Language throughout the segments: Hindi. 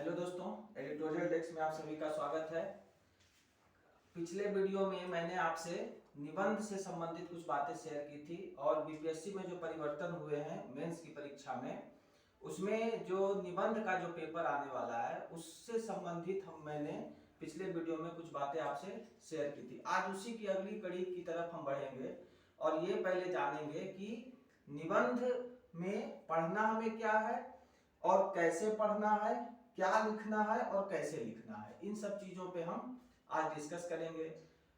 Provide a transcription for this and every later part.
हेलो दोस्तों, एडिटोरियल डेस्क में आप सभी का स्वागत है। पिछले वीडियो में मैंने आपसे निबंध से संबंधित कुछ बातें शेयर की थी और बीपीएससी में जो परिवर्तन हुए हैं मेंस की परीक्षा में, उसमें जो निबंध का जो पेपर आने वाला है उससे संबंधित मैंने पिछले वीडियो में कुछ बातें आपसे शेयर की थी। आज उसी की अगली कड़ी की तरफ हम बढ़ेंगे और ये पहले जानेंगे कि निबंध में पढ़ना हमें क्या है और कैसे पढ़ना है, क्या लिखना है और कैसे लिखना है। इन सब चीजों पे हम आज डिस्कस करेंगे।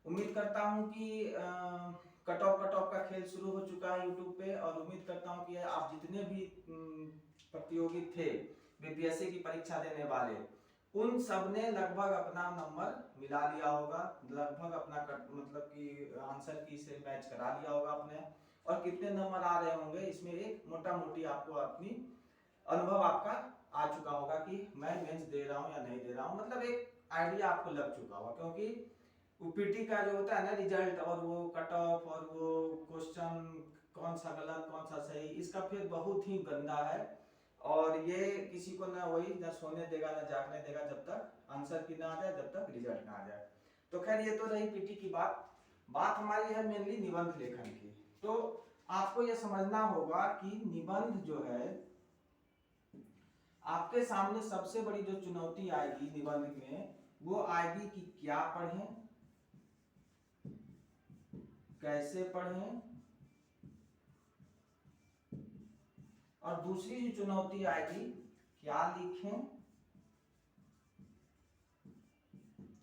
उम्मीद करता हूं कि कट ऑफ का खेल शुरू हो चुका है यूट्यूब पे और उम्मीद करता हूं कि आप जितने भी प्रतियोगी थे बीपीएससी की परीक्षा देने वाले, उन सब ने लगभग अपना नंबर मिला लिया होगा, लगभग अपना मतलब कि आंसर की से मैच करा लिया होगा अपने, और कितने नंबर आ रहे होंगे इसमें एक मोटा मोटी आपको अपनी अनुभव आपका आ चुका होगा कि मैं मेंस दे रहा हूं या नहीं दे रहा हूं, मतलब एक आइडिया आपको लग चुका होगा। क्योंकि पीटी का जो होता है ना रिजल्ट और वो कट ऑफ और वो क्वेश्चन कौन सा गलत कौन सा सही, इसका फिर बहुत ही गंदा है और ये किसी को ना वही ना सोने देगा ना जागने देगा जब तक आंसर की ना आ जाए, जब तक रिजल्ट ना आ जाए। तो खैर ये तो रही पीटी की बात हमारी है मेनली निबंध लेखन की। तो आपको यह समझना होगा कि निबंध जो है आपके सामने सबसे बड़ी जो चुनौती आएगी निबंध में वो आएगी कि क्या पढ़ें, कैसे पढ़ें, और दूसरी जो चुनौती आएगी क्या लिखें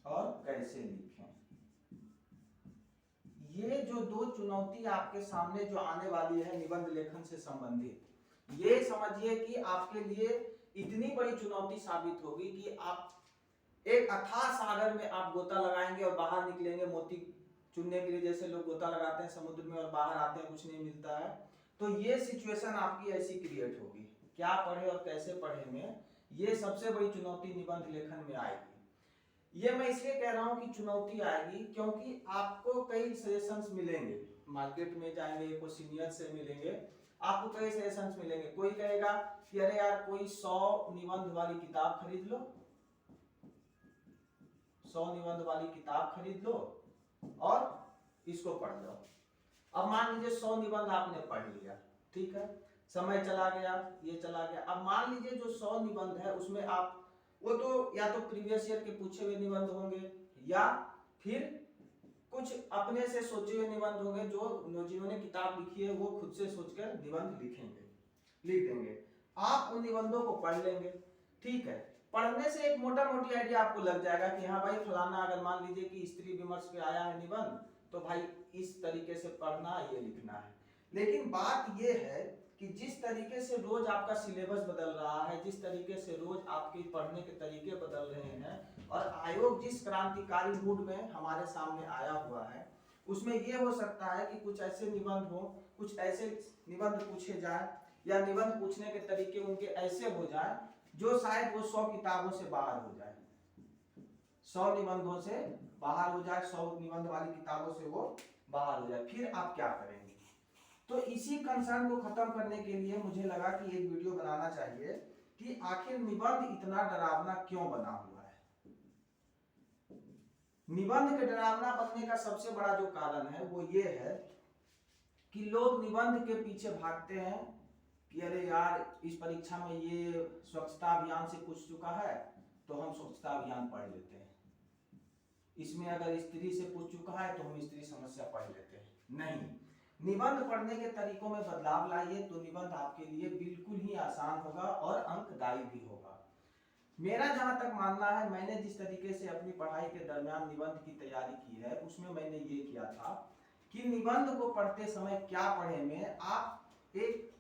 और कैसे लिखें। ये जो दो चुनौती आपके सामने जो आने वाली है निबंध लेखन से संबंधित, ये समझिए कि आपके लिए इतनी बड़ी चुनौती साबित होगी कि आप एक अथाह सागर में आप गोता लगाएंगे और बाहर निकलेंगे मोती चुनने के लिए, जैसे लोग गोता लगाते हैं समुद्र में और बाहर आते हैं कुछ नहीं मिलता है। तो ये सिचुएशन आपकी ऐसी क्रिएट होगी। क्या पढ़े और कैसे पढ़े में ये सबसे बड़ी चुनौती निबंध लेखन में आएगी। ये मैं इसलिए कह रहा हूं कि चुनौती आएगी क्योंकि आपको कई सजेशंस मिलेंगे, मार्केट में जाएंगे कोई सीनियर से मिलेंगे, आपको कई सजेशंस मिलेंगे। कोई कहेगा कि अरे यार कोई 100 निबंध वाली किताब खरीद लो, 100 निबंध वाली किताब खरीद लो और इसको पढ़ लो। अब मान लीजिए 100 निबंध आपने पढ़ लिया, ठीक है, समय चला गया, ये चला गया। अब मान लीजिए जो 100 निबंध है उसमें आप वो तो या तो प्रीवियस ईयर के पूछे हुए निबंध होंगे या फिर कुछ अपने से सोचे हुए निबंध होंगे, जो जिन्होंने किताब लिखी है वो खुद से सोचकर निबंध लिख देंगे। आप उन निबंधों को पढ़ लेंगे, ठीक है। पढ़ने से एक मोटा मोटी आइडिया आपको लग जाएगा कि हाँ भाई फलाना, अगर मान लीजिए कि स्त्री विमर्श पे आया है निबंध, तो भाई इस तरीके से पढ़ना, ये लिखना है। लेकिन बात ये है कि जिस तरीके से रोज आपका सिलेबस बदल रहा है, जिस तरीके से रोज आपके पढ़ने के तरीके बदल रहे हैं और आयोग जिस क्रांतिकारी मूड में हमारे सामने आया हुआ है, उसमें ये हो सकता है कि कुछ ऐसे निबंध हो, कुछ ऐसे निबंध पूछे जाए या निबंध पूछने के तरीके उनके ऐसे हो जाए जो शायद वो 100 किताबों से बाहर हो जाए, 100 निबंधों से बाहर हो जाए, 100 निबंध वाली किताबों से वो बाहर हो जाए। फिर आप क्या करेंगे? तो इसी कंसर्न को खत्म करने के लिए मुझे लगा कि एक वीडियो बनाना चाहिए कि आखिर निबंध इतना डरावना क्यों बना हुआ है। निबंध के डरावना बनने का सबसे बड़ा जो कारण है वो ये है कि लोग निबंध के पीछे भागते हैं कि अरे यार इस परीक्षा में ये स्वच्छता अभियान से पूछ चुका है तो हम स्वच्छता अभियान पढ़ लेते हैं, इसमें अगर स्त्री से पूछ चुका है तो हम स्त्री समस्या पढ़ लेते हैं। नहीं, निबंध पढ़ने के तरीकों में बदलाव लाइए तो निबंध आपके लिए बिल्कुल ही आसान होगा और अंकदायी भी होगा। मेरा जहां तक मानना है, मैंने जिस तरीके से अपनी पढ़ाई के दरमियान निबंध की तैयारी की है उसमें मैंने ये किया था कि निबंध को पढ़ते समय क्या पढ़े में आप एक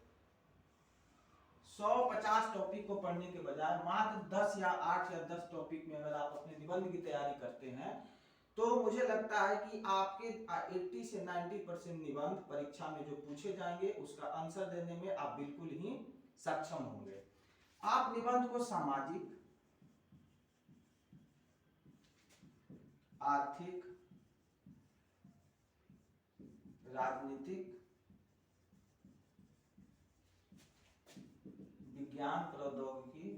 150 टॉपिक को पढ़ने के बजाय मात्र 10 या 8 या 10 टॉपिक में अगर आप अपने निबंध की तैयारी करते हैं तो मुझे लगता है कि आपके 80 से 90% निबंध परीक्षा में जो पूछे जाएंगे उसका आंसर देने में आप बिल्कुल ही सक्षम होंगे। आप निबंध को सामाजिक, आर्थिक, राजनीतिक, विज्ञान प्रौद्योगिकी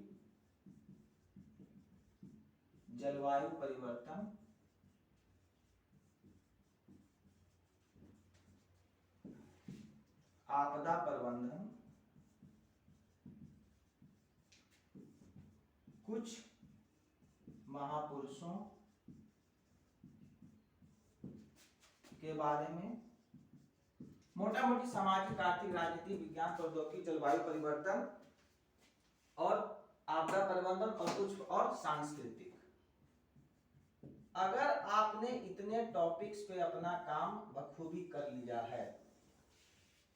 जलवायु परिवर्तन, आपदा प्रबंधन, कुछ महापुरुषों के बारे में, मोटा मोटी सामाजिक, आर्थिक, राजनीतिक, विज्ञान, प्रौद्योगिकी, जलवायु परिवर्तन और आपदा प्रबंधन और कुछ और सांस्कृतिक। अगर आपने इतने टॉपिक्स पे अपना काम बखूबी कर लिया है,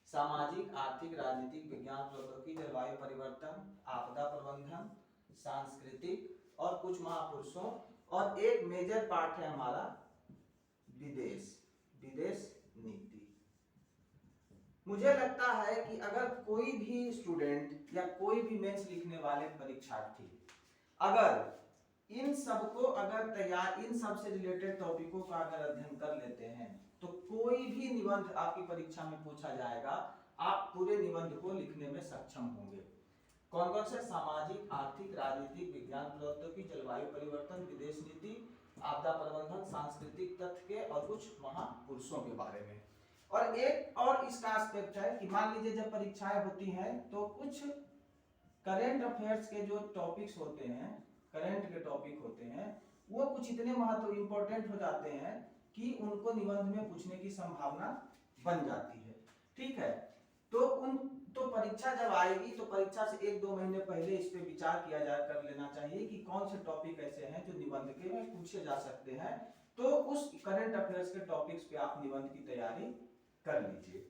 सामाजिक, आर्थिक, राजनीतिक, विज्ञान, प्रौद्योगिकी, जलवायु परिवर्तन, आपदा प्रबंधन, सांस्कृतिक और कुछ महापुरुषों, और एक मेजर पार्ट है हमारा विदेश नीति। मुझे लगता है कि अगर कोई भी स्टूडेंट या कोई भी मेंस लिखने वाले परीक्षार्थी अगर इन सब से रिलेटेड टॉपिकों का अगर अध्ययन कर लेते हैं तो कोई भी निबंध आपकी परीक्षा में पूछा जाएगा, आप पूरे निबंध को लिखने में सक्षम होंगे। कौन कौन से? सामाजिक, आर्थिक, राजनीतिक, विज्ञान, प्रौद्योगिकी, जलवायु परिवर्तन, विदेश नीति, आपदा प्रबंधन, सांस्कृतिक तथ्य के और कुछ महापुरुषों के बारे में। और एक और इसका एस्पेक्ट है कि मान लीजिए जब परीक्षाएं होती हैं तो कुछ करंट अफेयर्स के जो टॉपिक्स होते हैं, करंट के टॉपिक होते हैं, वो कुछ इतने महत्व इंपॉर्टेंट हो जाते हैं कि उनको निबंध में पूछने की संभावना बन जाती है। ठीक है, तो परीक्षा जब आएगी तो परीक्षा से 1-2 महीने पहले इस पे विचार किया कर लेना चाहिए कि कौन से टॉपिक ऐसे हैं जो निबंध के में पूछे जा सकते हैं। तो उस करंट अफेयर्स के टॉपिक्स पे आप निबंध की तैयारी कर लीजिए।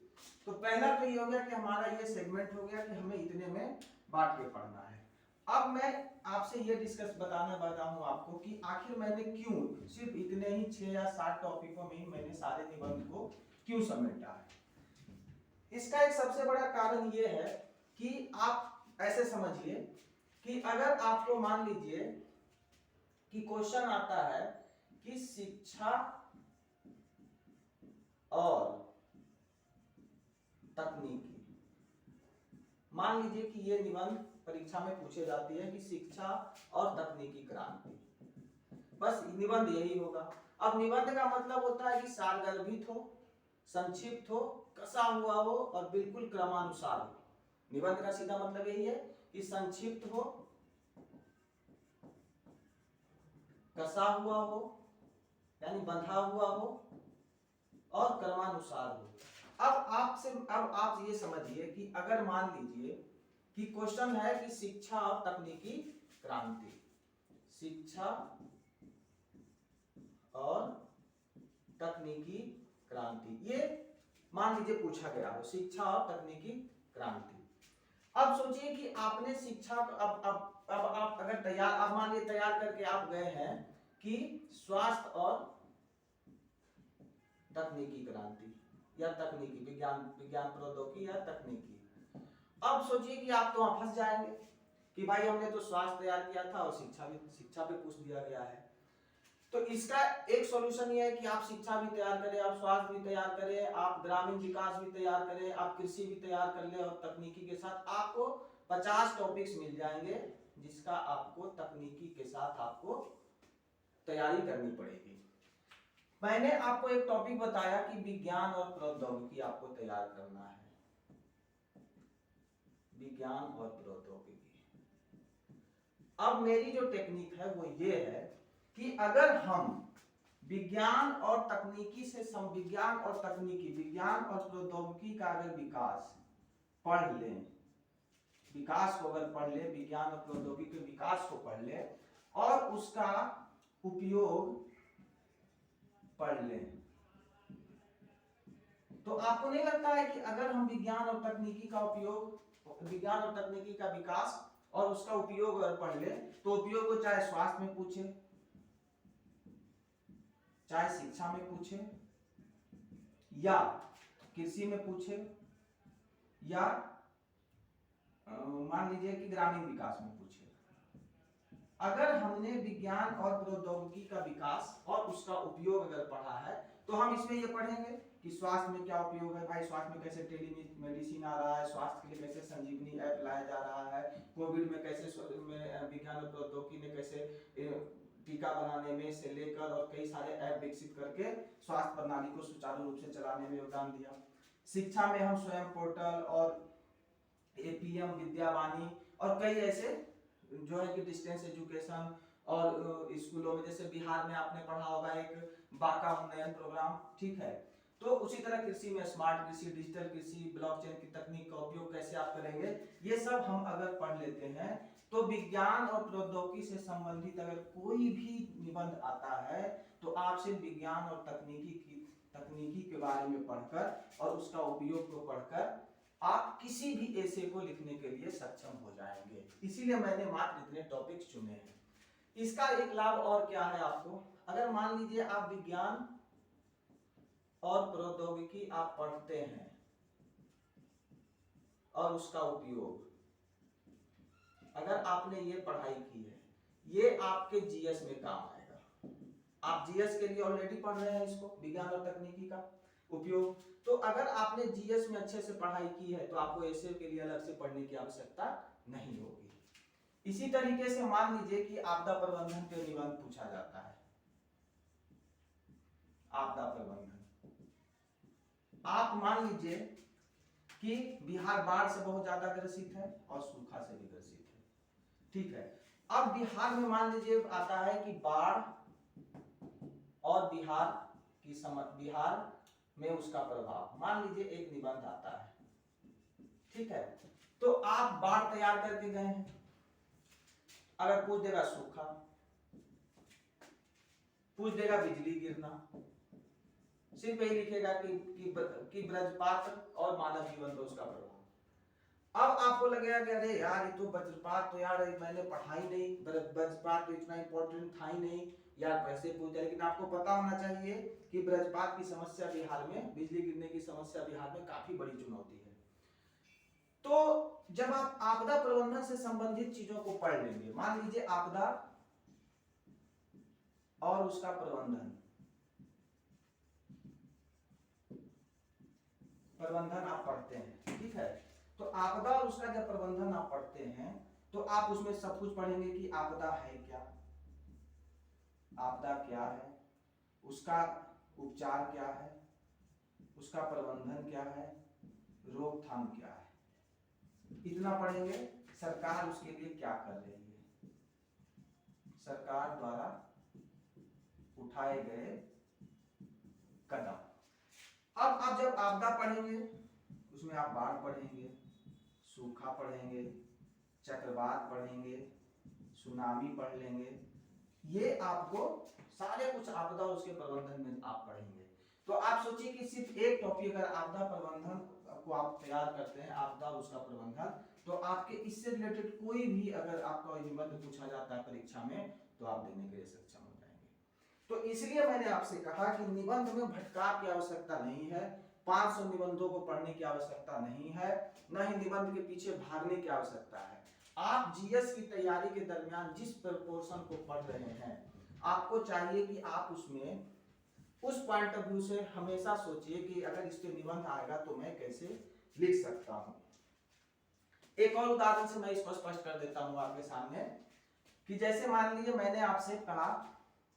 तो पहला तो ये हो गया कि हमारा ये सेगमेंट हो गया कि हमें इतने में बांट के पढ़ना है। अब मैं आपसे ये बताता हूँ आपको कि आखिर मैंने क्यों सिर्फ इतने ही 6 या 7 टॉपिकों में ही मैंने सारे निबंध को क्यों समेटा है। इसका एक सबसे बड़ा कारण ये है कि आप ऐसे समझिए कि अगर आपको मान लीजिए कि क्वेश्चन आता है कि शिक्षा और तकनीकी, मान लीजिए कि ये निबंध परीक्षा में पूछे जाती है कि शिक्षा और तकनीकी क्रांति, बस निबंध यही होगा। अब निबंध का मतलब होता है कि सारगर्भित हो, संक्षिप्त हो, कसा हुआ हो और बिल्कुल क्रमानुसार हो। निबंध का सीधा मतलब यही है कि संक्षिप्त हो, कसा हुआ हो यानी बंधा हुआ हो और क्रमानुसार हो। अब आप ये समझिए कि अगर मान लीजिए कि क्वेश्चन है कि शिक्षा और तकनीकी क्रांति, शिक्षा और तकनीकी क्रांति, ये मान लीजिए पूछा गया हो, शिक्षा और तकनीकी क्रांति। अब सोचिए कि आपने शिक्षा अब आप अगर तैयार, अब मान लीजिए तैयार करके आप गए हैं कि स्वास्थ्य और तकनीकी क्रांति या तकनीकी विज्ञान प्रौद्योगिकी या तकनीकी। अब सोचिए कि आप तो वहां फंस जाएंगे कि भाई हमने तो स्वास्थ्य तैयार किया था और शिक्षा पे पूछ दिया गया है। तो इसका एक सॉल्यूशन ये है कि आप शिक्षा भी तैयार करें, आप स्वास्थ्य भी तैयार करें, आप ग्रामीण विकास भी तैयार करें, आप कृषि भी तैयार कर ले और तकनीकी के साथ आपको 50 टॉपिक्स मिल जाएंगे जिसका आपको तकनीकी के साथ आपको तैयारी करनी पड़ेगी। मैंने आपको एक टॉपिक बताया कि विज्ञान और प्रौद्योगिकी आपको तैयार करना है, विज्ञान और प्रौद्योगिकी। अब मेरी जो टेक्निक है वो ये है कि अगर हम विज्ञान और तकनीकी विज्ञान और प्रौद्योगिकी का अगर विकास पढ़ लें, विकास को अगर पढ़ ले, विज्ञान और प्रौद्योगिकी के विकास को पढ़ ले और उसका उपयोग पढ़ लें, तो आपको नहीं लगता है कि अगर हम विज्ञान और तकनीकी का उपयोग, विज्ञान और तकनीकी का विकास और उसका उपयोग अगर पढ़ ले तो उपयोग को चाहे स्वास्थ्य में पूछे, चाहे शिक्षा में पूछे या कृषि में पूछे या मान लीजिए कि ग्रामीण विकास में पूछे, अगर हमने विज्ञान और प्रौद्योगिकी का विकास और उसका उपयोग अगर पढ़ा है तो हम इसमें ये पढ़ेंगे कि स्वास्थ्य में क्या उपयोग है, भाई स्वास्थ्य में कैसे टेलीमेडिसिन आ रहा है, स्वास्थ्य के लिए कैसे संजीवनी ऐप लाया जा रहा है, कोविड में कैसे विज्ञान और प्रौद्योगिकी ने कैसे टीका बनाने में से लेकर और कई सारे ऐप विकसित करके स्वास्थ्य प्रणाली को सुचारू रूप से चलाने में योगदान दिया। शिक्षा में हम स्वयं पोर्टल और एपीएम विद्यावाणी और कई ऐसे जो है कि डिस्टेंस एजुकेशन और स्कूलों में, जैसे बिहार में आपने पढ़ा होगा एक बाका उन्नयन प्रोग्राम, ठीक है। तो उसी तरह कृषि में स्मार्ट कृषि, डिजिटल कृषि, ब्लॉकचेन की तकनीक का उपयोग कैसे आप करेंगे, ये सब हम अगर पढ़ लेते हैं तो विज्ञान और प्रौद्योगिकी से संबंधित अगर कोई भी निबंध आता है तो आपसे विज्ञान और तकनीकी के बारे में पढ़कर और उसका उपयोग को पढ़कर आप किसी भी ऐसे को लिखने के लिए सक्षम हो जाएंगे। इसीलिए मैंने मात्र इतने टॉपिक्स चुने हैं। इसका एक लाभ और क्या है आपको, अगर मान लीजिए आप विज्ञान और प्रौद्योगिकी आप पढ़ते हैं और उसका उपयोग अगर आपने ये पढ़ाई की है, ये आपके जीएस में काम आएगा। आप जीएस के लिए ऑलरेडी पढ़ रहे हैं इसको, विज्ञान और तकनीकी का उपयोग। तो अगर आपने जीएस में अच्छे से पढ़ाई की है तो आपको ऐसे के लिए अलग से पढ़ने की आवश्यकता नहीं होगी। इसी तरीके से मान लीजिए कि आपदा प्रबंधन पे निबंध पूछा जाता है। आपदा प्रबंधन, आप मान लीजिए कि बिहार बाढ़ से बहुत ज्यादा ग्रसित है और सूखा से भी ग्रसित है, ठीक है। अब बिहार में मान लीजिए आता है कि बाढ़ और बिहार में उसका प्रभाव, मान लीजिए एक निबंध आता है, ठीक है। तो आप बाढ़ तैयार करके गए हैं, अगर पूछ देगा सूखा, पूछ देगा बिजली गिरना, सिर्फ यही लिखेगा कि वज्रपात और मानव जीवन पर उसका प्रभाव। अब आपको लगेगा कि अरे यार ये तो वज्रपात तो यार मैंने पढ़ा ही नहीं, वज्रपात तो इतना इंपॉर्टेंट था ही नहीं यार, वैसे पूछ दिया। लेकिन आपको पता होना चाहिए कि वज्रपात की समस्या बिहार में, बिजली गिरने की समस्या बिहार में काफी बड़ी चुनौती है। तो जब आप आपदा प्रबंधन से संबंधित चीजों को पढ़ लेंगे, मान लीजिए आपदा और उसका प्रबंधन आप पढ़ते हैं, ठीक है। तो आपदा और उसका जब प्रबंधन आप पढ़ते हैं तो आप उसमें सब कुछ पढ़ेंगे कि आपदा है क्या, आपदा क्या है, उसका उपचार क्या है, उसका प्रबंधन क्या है, रोकथाम क्या है, इतना पढ़ेंगे। सरकार उसके लिए क्या कर रही है, सरकार द्वारा उठाए गए कदम। अब आप जब आपदा पढ़ेंगे उसमें आप बाढ़ पढ़ेंगे, सूखा पढ़ेंगे, चक्रवात पढ़ेंगे, सुनामी पढ़ लेंगे, ये आपको सारे कुछ आपदा और उसके प्रबंधन में आप पढ़ेंगे। तो आप सोचिए कि सिर्फ एक टॉपिक अगर आपदा प्रबंधन को आप तैयार करते हैं, आपदा और उसका प्रबंधन, तो आपके इससे रिलेटेड कोई भी अगर आपका निबंध पूछा जाता है परीक्षा में तो आप देने के लिए सक्षम हो जाएंगे। तो इसलिए मैंने आपसे कहा कि निबंध में भटकाव की आवश्यकता नहीं है, 500 निबंधों को पढ़ने की आवश्यकता नहीं है, न ही निबंध के पीछे भागने की आवश्यकता है। आप जीएस की तैयारी के दरमियान जिस प्रपोर्शन को पढ़ रहे हैं, आपको चाहिए कि आप उसमें उस पॉइंट ऑफ व्यू से हमेशा सोचिए कि अगर इस पे निबंध आएगा तो मैं कैसे लिख सकता हूं। एक और उदाहरण से मैं इसको स्पष्ट कर देता हूं आपके सामने कि जैसे मान लीजिए मैंने आपसे कहा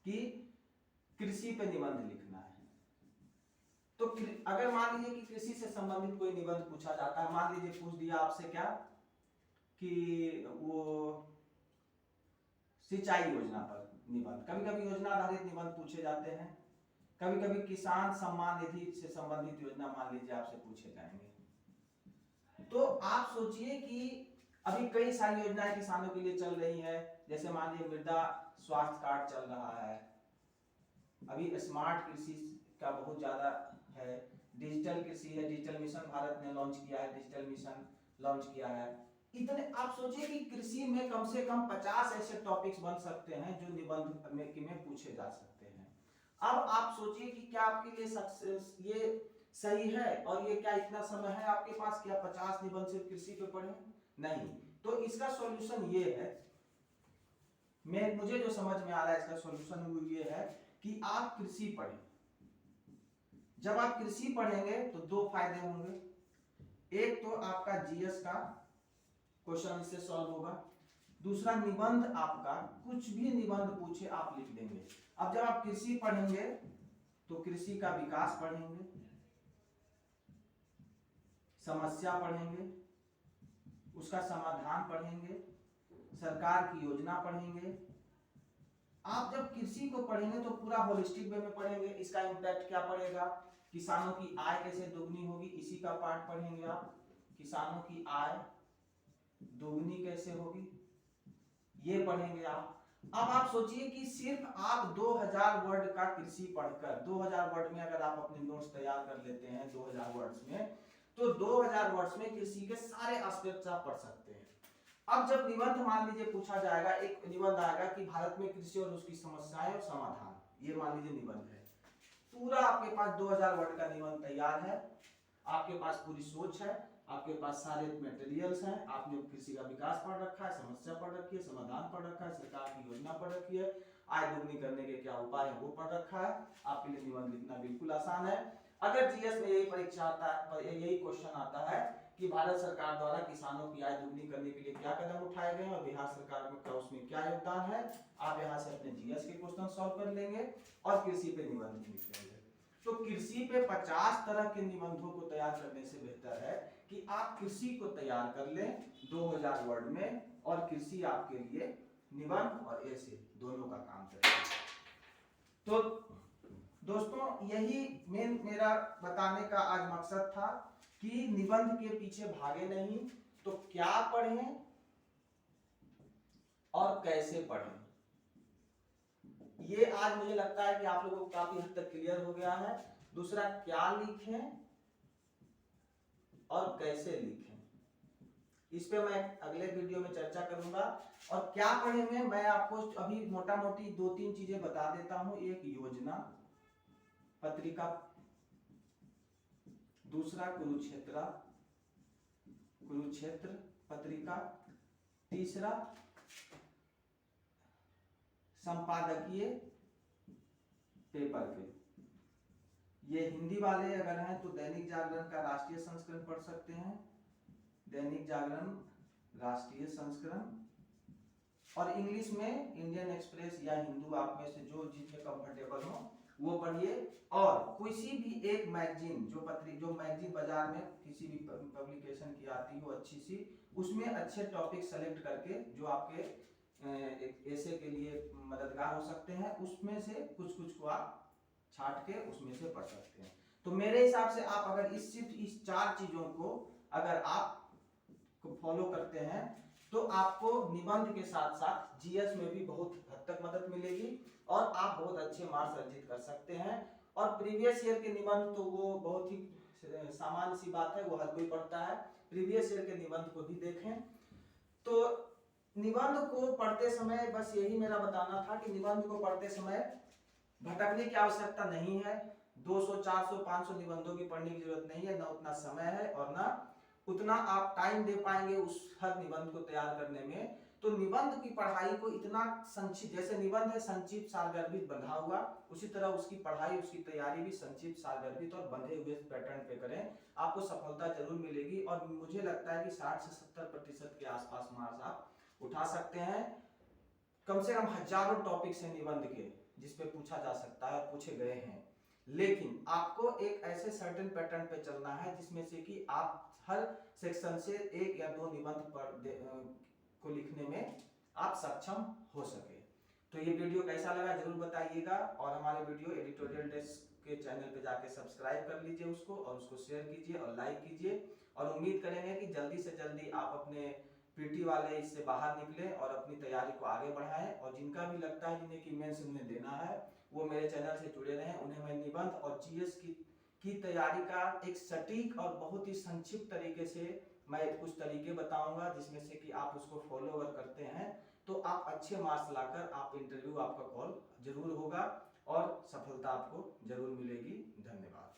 कि कृषि पे निबंध लिखना है, तो अगर मान लीजिए कि कृषि से संबंधित कोई निबंध पूछा जाता है, मान लीजिए पूछ दिया आपसे क्या कि वो सिंचाई योजना पर निबंध, कभी कभी योजना आधारित निबंध पूछे जाते हैं, कभी कभी किसान सम्मान निधि से संबंधित योजना मान लीजिए आपसे पूछे जाएंगे। तो आप सोचिए कि अभी कई सारी योजनाएं किसानों के लिए चल रही है, जैसे मान लीजिए मृदा स्वास्थ्य कार्ड चल रहा है, अभी स्मार्ट कृषि का बहुत ज्यादा है, डिजिटल कृषि है, डिजिटल मिशन भारत ने लॉन्च किया है, डिजिटल मिशन लॉन्च किया है। इतने आप सोचिए कि कृषि में कम से कम 50 ऐसे टॉपिक्स बन सकते हैं जो निबंध में पूछे जा सकते हैं। अब आप सोचिए कि क्या आपके लिए सक्सेस ये सही है और ये क्या इतना समय है आपके पास, क्या 50 निबंध सिर्फ कृषि पे पढ़े? नहीं। तो इसका सॉल्यूशन ये है, मुझे जो समझ में आ रहा है इसका सॉल्यूशन वो ये है कि आप कृषि पढ़ें। जब आप कृषि पढ़ेंगे तो दो फायदे होंगे, एक तो आपका जीएस का क्वेश्चन इससे सॉल्व होगा, दूसरा निबंध आपका कुछ भी निबंध पूछे आप लिख देंगे। अब जब आप कृषि पढ़ेंगे तो कृषि का विकास पढ़ेंगे, समस्या पढ़ेंगे, उसका समाधान पढ़ेंगे, सरकार की योजना पढ़ेंगे। आप जब कृषि को पढ़ेंगे तो पूरा होलिस्टिक वे में पढ़ेंगे। इसका इम्पैक्ट क्या पड़ेगा, किसानों की आय कैसे दोगुनी होगी, इसी का पार्ट पढ़ेंगे आप। किसानों की आय दोगुनी कैसे होगी ये पढ़ेंगे आप। अब आप सोचिए कि सिर्फ आप 2000 वर्ड का कृषि पढ़कर, 2000 वर्ड में अगर आप अपने नोट्स तैयार कर लेते हैं 2000 वर्ड्स में, तो 2000 वर्ड्स में कृषि के सारे एस्पेक्ट्स आप पढ़ सकते हैं। अब जब निबंध मान लीजिए पूछा जाएगा, एक निबंध आएगा कि भारत में कृषि और उसकी समस्याएं और समाधान, ये मान लीजिए निबंध है, पूरा आपके पास 2000 वर्ड का निबंध तैयार है, आपके पास पूरी सोच है, आपके पास सारे मटेरियल्स हैं, आपने कृषि का विकास पढ़ रखा है, समस्या पढ़ रखी है, समाधान पढ़ रखा है, सरकार की योजना पढ़ रखी है, आय दोगुनी करने के क्या उपाय है वो पढ़ रखा है। आपके लिए निबंध लिखना बिल्कुल आसान है। अगर जीएस में यही परीक्षा आता है, यही क्वेश्चन आता है कि भारत सरकार द्वारा किसानों की आय दोगुनी करने के लिए क्या कदम उठाए गए हैं और बिहार सरकार में का उसमें क्या योगदान है, आप यहाँ से अपने जीएस के क्वेश्चन सॉल्व कर लेंगे और कृषि पे निबंध लिख लेंगे। तो कृषि पे 50 तरह के निबंधों को तैयार करने से बेहतर है कि आप कृषि को तैयार कर लें 2000 वर्ड में, और कृषि आपके लिए निबंध और ऐसे दोनों का काम करेगा। तो दोस्तों यही मेरा बताने का आज मकसद था कि निबंध के पीछे भागे नहीं, तो क्या पढ़ें और कैसे पढ़ें, ये आज मुझे लगता है कि आप लोगों को काफी हद तक क्लियर हो गया है। दूसरा, क्या लिखें और कैसे लिखें, इस पे मैं अगले वीडियो में चर्चा करूंगा। और क्या पढ़े में मैं आपको अभी मोटा मोटी 2-3 चीजें बता देता हूं। एक, योजना पत्रिका, दूसरा कुरुक्षेत्र पत्रिका, तीसरा संपादकीय पेपर के। ये हिंदी वाले अगर हैं तो दैनिक जागरण का राष्ट्रीय संस्करण पढ़ सकते हैं, दैनिक जागरण राष्ट्रीय संस्करण, और इंग्लिश में इंडियन एक्सप्रेस या हिंदू, आप में से जो जिसमें कंफर्टेबल हो वो पढ़िए। और किसी भी एक मैगजीन, जो मैगजीन बाजार में किसी भी पब्लिकेशन की आती हो अच्छी सी, उसमें अच्छे टॉपिक सेलेक्ट करके जो आपके एक ऐसे के लिए मददगार हो सकते हैं, उसमें से कुछ को आप छाट के उसमें से पढ़ सकते हैं। तो मेरे हिसाब से आप अगर सिर्फ इस 4 चीजों को अगर आप फॉलो करते हैं तो आपको निबंध के साथ साथ जीएस में भी बहुत हद तक मदद मिलेगी और आप बहुत अच्छे मार्क्स अर्जित कर सकते हैं। और प्रीवियस ईयर के निबंध तो वो बहुत ही सामान्य सी बात है, वो हर कोई पढ़ता है। प्रीवियस ईयर के निबंध को भी देखें। तो निबंध को पढ़ते समय बस यही मेरा बताना था कि निबंध को पढ़ते समय भटकने की आवश्यकता नहीं है। 200, 400, 500 निबंधों की पढ़ने की जरूरत नहीं है, ना उतना समय है और ना उतना आप टाइम दे पाएंगे उस हर निबंध को तैयार करने में। तो निबंध की पढ़ाई को इतना संक्षिप्त, जैसे निबंध है संक्षिप्त सारगर्भित बंधा हुआ, उसी तरह उसकी पढ़ाई, उसकी तैयारी भी संक्षिप्त सारगर्भित और बंधे हुए पैटर्न पे करें, आपको सफलता जरूर मिलेगी। और मुझे लगता है कि 60 से 70% के आसपास मार्क्स आप उठा सकते हैं। कम से कम हजारों टॉपिक्स हैं निबंध के जिसपे पूछा जा सकता है, पूछे गए हैं, लेकिन आपको एक ऐसे सर्टेन पैटर्न पे चलना है जिसमें से कि आप हर सेक्शन से 1 या 2 निबंध को लिखने में आप सक्षम हो सके। तो ये वीडियो कैसा लगा जरूर बताइएगा, और हमारे वीडियो एडिटोरियल डेस्क के चैनल पे जाके सब्सक्राइब कर लीजिए उसको, और उसको शेयर कीजिए और लाइक कीजिए। और उम्मीद करेंगे कि जल्दी से जल्दी आप अपने पीटी वाले इससे बाहर निकले और अपनी तैयारी को आगे बढ़ाएं। और जिनका भी लगता है जिन्हें कि मेंस उन्हें देना है, वो मेरे चैनल से जुड़े रहें। उन्हें मैं निबंध और जीएस की तैयारी का एक सटीक और बहुत ही संक्षिप्त तरीके से मैं कुछ तरीके बताऊंगा, जिसमें से कि आप उसको फॉलो अगर करते हैं तो आप अच्छे मार्क्स लाकर आप इंटरव्यू, आपका कॉल जरूर होगा और सफलता आपको जरूर मिलेगी। धन्यवाद।